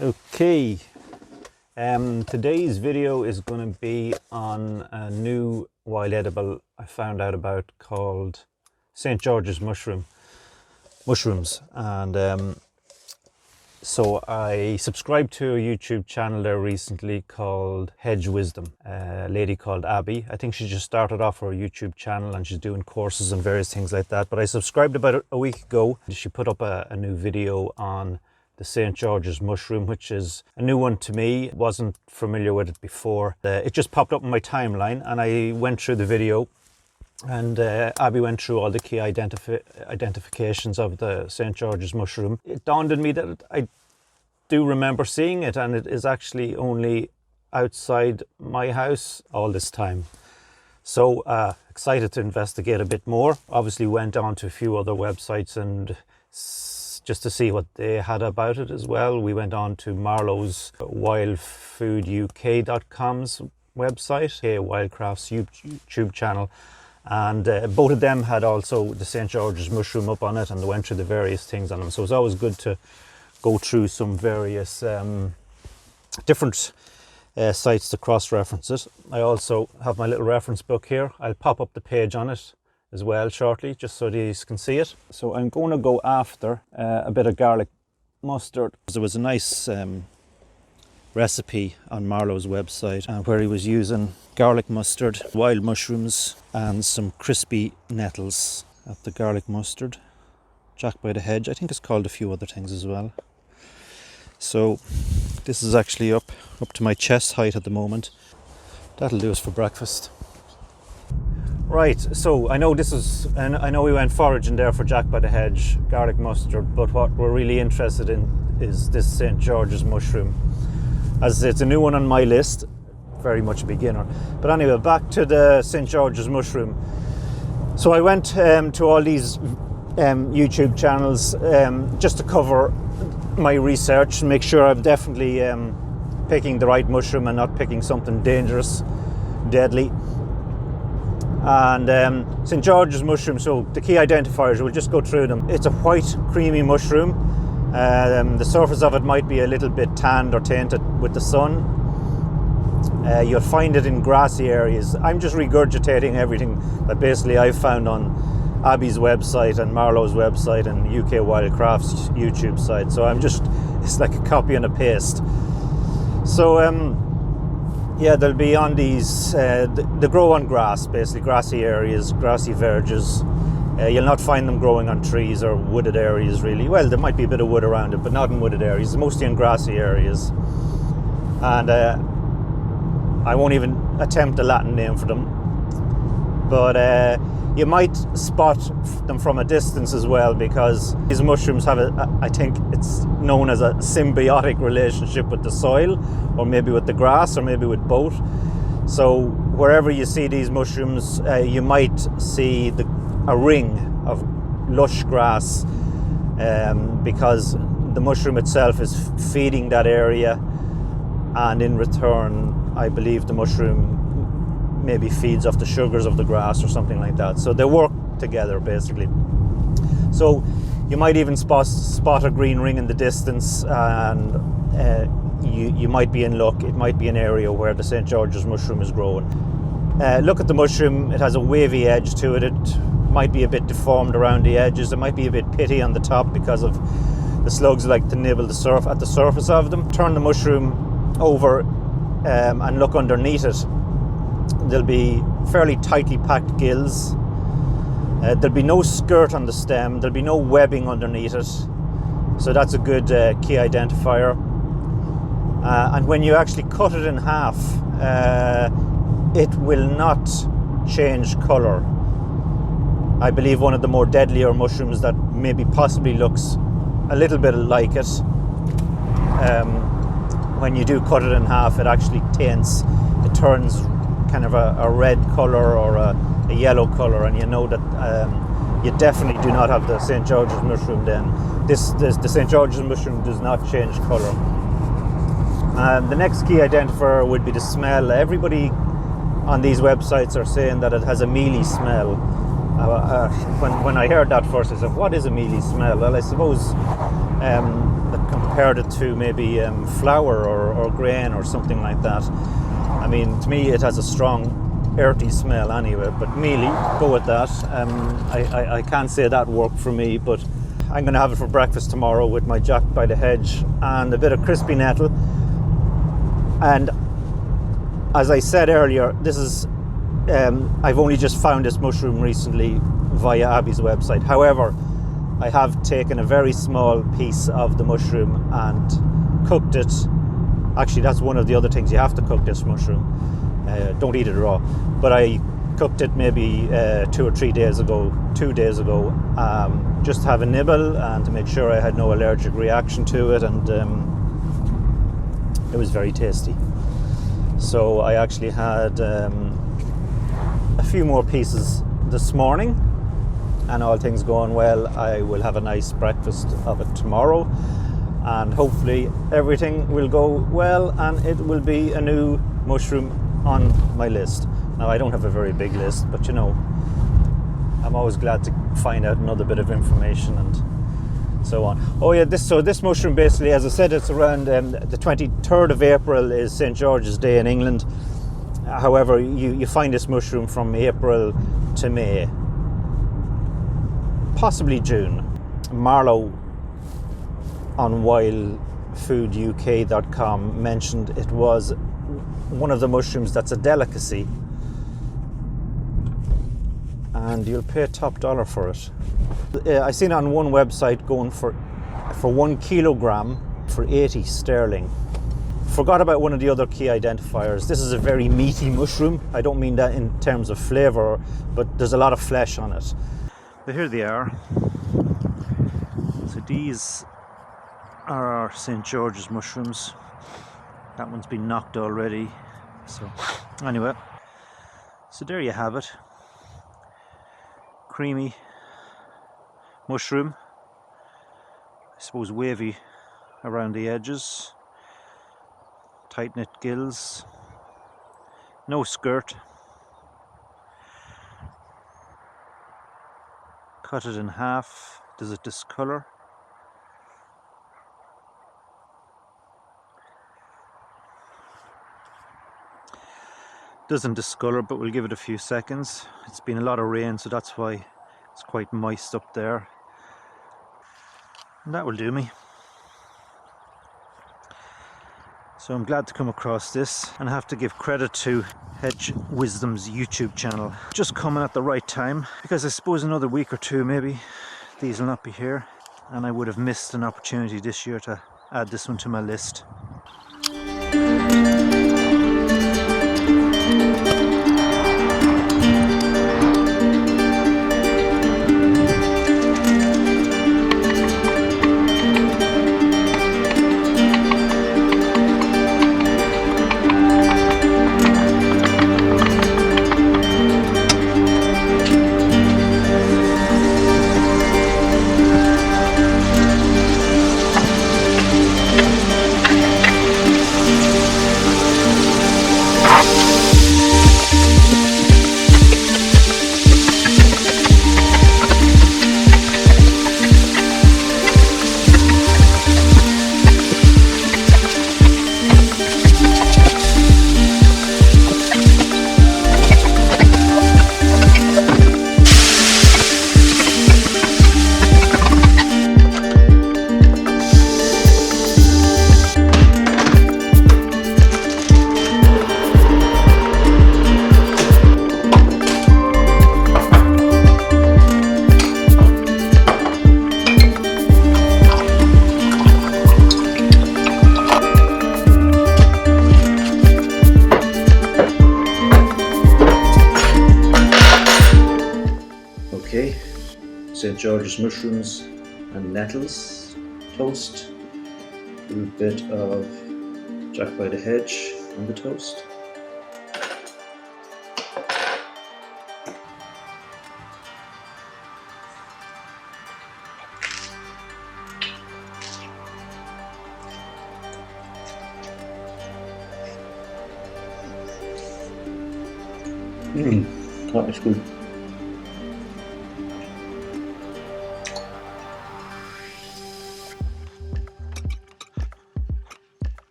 Okay, today's video is going to be on a new wild edible I found out about called St. George's mushrooms, and so I subscribed to a YouTube channel there recently called Hedge Wisdom, a lady called Abby. I think she just started off her YouTube channel and she's doing courses and various things like that, but I subscribed about a week ago. She put up a new video on the St. George's mushroom, which is a new one to me. Wasn't familiar with it before. It just popped up in my timeline and I went through the video, and Abby went through all the key identifications of the St. George's mushroom. It dawned on me that I do remember seeing it, and it is actually only outside my house all this time. So excited to investigate a bit more. Obviously went on to a few other websites and just to see what they had about it as well. We went on to Marlowe's wildfooduk.com's website, Wildcraft's YouTube channel, and both of them had also the St. George's mushroom up on it, and they went through the various things on them. So it's always good to go through some various different sites to cross-reference it. I also have my little reference book here. I'll pop up the page on it as well shortly, just so these can see it. So I'm going to go after a bit of garlic mustard. There was a nice recipe on Marlowe's website where he was using garlic mustard, wild mushrooms and some crispy nettles at the garlic mustard. Jack by the Hedge, I think it's called a few other things as well. So this is actually up to my chest height at the moment. That'll do us for breakfast. Right, so I know we went foraging there for Jack by the Hedge, garlic mustard, but what we're really interested in is this St. George's mushroom. As it's a new one on my list, very much a beginner. But anyway, back to the St. George's mushroom. So I went to all these YouTube channels just to cover my research and make sure I'm definitely picking the right mushroom and not picking something dangerous, deadly. And St. George's mushroom, so the key identifiers, we'll just go through them. It's a white creamy mushroom. The surface of it might be a little bit tanned or tainted with the sun. You'll find it in grassy areas. I'm just regurgitating everything that basically I've found on Abby's website and Marlowe's website and UK Wildcraft's YouTube site. So it's like a copy and a paste. So yeah, they'll be on these, they grow on grass, basically grassy areas, grassy verges. You'll not find them growing on trees or wooded areas really. Well, there might be a bit of wood around it, but not in wooded areas, mostly in grassy areas. And I won't even attempt a Latin name for them. But you might spot them from a distance as well, because these mushrooms have I think it's known as a symbiotic relationship with the soil, or maybe with the grass, or maybe with both. So wherever you see these mushrooms, you might see a ring of lush grass, because the mushroom itself is feeding that area, and in return, I believe the mushroom maybe feeds off the sugars of the grass or something like that. So they work together basically. So you might even spot a green ring in the distance, and you might be in luck. It might be an area where the St. George's mushroom is growing. Look at the mushroom. It has a wavy edge to it. It might be a bit deformed around the edges. It might be a bit pitty on the top because of the slugs like to nibble at the surface of them. Turn the mushroom over and look underneath it. There'll be fairly tightly packed gills. There'll be no skirt on the stem. There'll be no webbing underneath it. So that's a good key identifier. And when you actually cut it in half, it will not change colour. I believe one of the more deadlier mushrooms that maybe possibly looks a little bit like it, when you do cut it in half, it actually taints. It turns kind of a red colour or a yellow colour, and you know that you definitely do not have the St. George's mushroom then. The St. George's mushroom does not change colour. The next key identifier would be the smell. Everybody on these websites are saying that it has a mealy smell. When I heard that first, I said, what is a mealy smell? Well, I suppose the compared it to maybe flour or grain or something like that. I mean, to me it has a strong earthy smell anyway, but mealy, go with that. I can't say that worked for me, but I'm going to have it for breakfast tomorrow with my Jack by the Hedge and a bit of crispy nettle. And as I said earlier, this is I've only just found this mushroom recently via Abby's website. However, I have taken a very small piece of the mushroom and cooked it. Actually, that's one of the other things, you have to cook this mushroom. Don't eat it raw. But I cooked it maybe 2 or 3 days ago, 2 days ago, just to have a nibble and to make sure I had no allergic reaction to it, and it was very tasty. So I actually had a few more pieces this morning, and all things going well, I will have a nice breakfast of it tomorrow, and hopefully everything will go well and it will be a new mushroom on my list. Now, I don't have a very big list, but you know, I'm always glad to find out another bit of information and so on. Oh yeah, this mushroom basically, as I said, it's around the 23rd of April is St. George's Day in England. However, you find this mushroom from April to May, possibly June. Marlowe on wildfooduk.com mentioned it was one of the mushrooms that's a delicacy, and you'll pay top dollar for it. I seen on one website going for 1 kilogram for 80 sterling. Forgot about one of the other key identifiers. This is a very meaty mushroom. I don't mean that in terms of flavour, but there's a lot of flesh on it. But here they are. So these are our St. George's mushrooms. That one's been knocked already. So anyway, so there you have it. Creamy mushroom. I suppose wavy around the edges. Tight knit gills. No skirt. Cut it in half. Does it discolor? Doesn't discolor, but we'll give it a few seconds. It's been a lot of rain, so that's why it's quite moist up there. And that will do me. So I'm glad to come across this, and I have to give credit to Hedge Wisdom's YouTube channel. Just coming at the right time, because I suppose another week or two maybe these will not be here, and I would have missed an opportunity this year to add this one to my list. Okay, St. George's mushrooms and nettles toast, a little bit of Jack by the Hedge on the toast. That is good.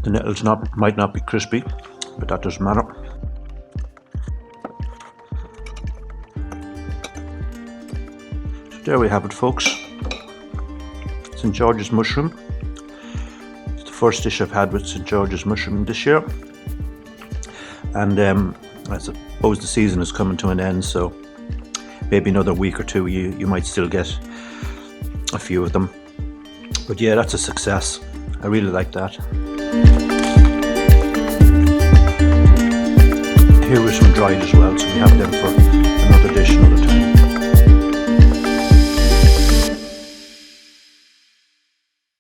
The nettles might not be crispy, but that doesn't matter. So there we have it, folks. St. George's mushroom. It's the first dish I've had with St. George's mushroom this year. And I suppose the season is coming to an end, so maybe another week or two you might still get a few of them. But yeah, that's a success. I really like that. Here are some dried as well, so we have them for another dish another time.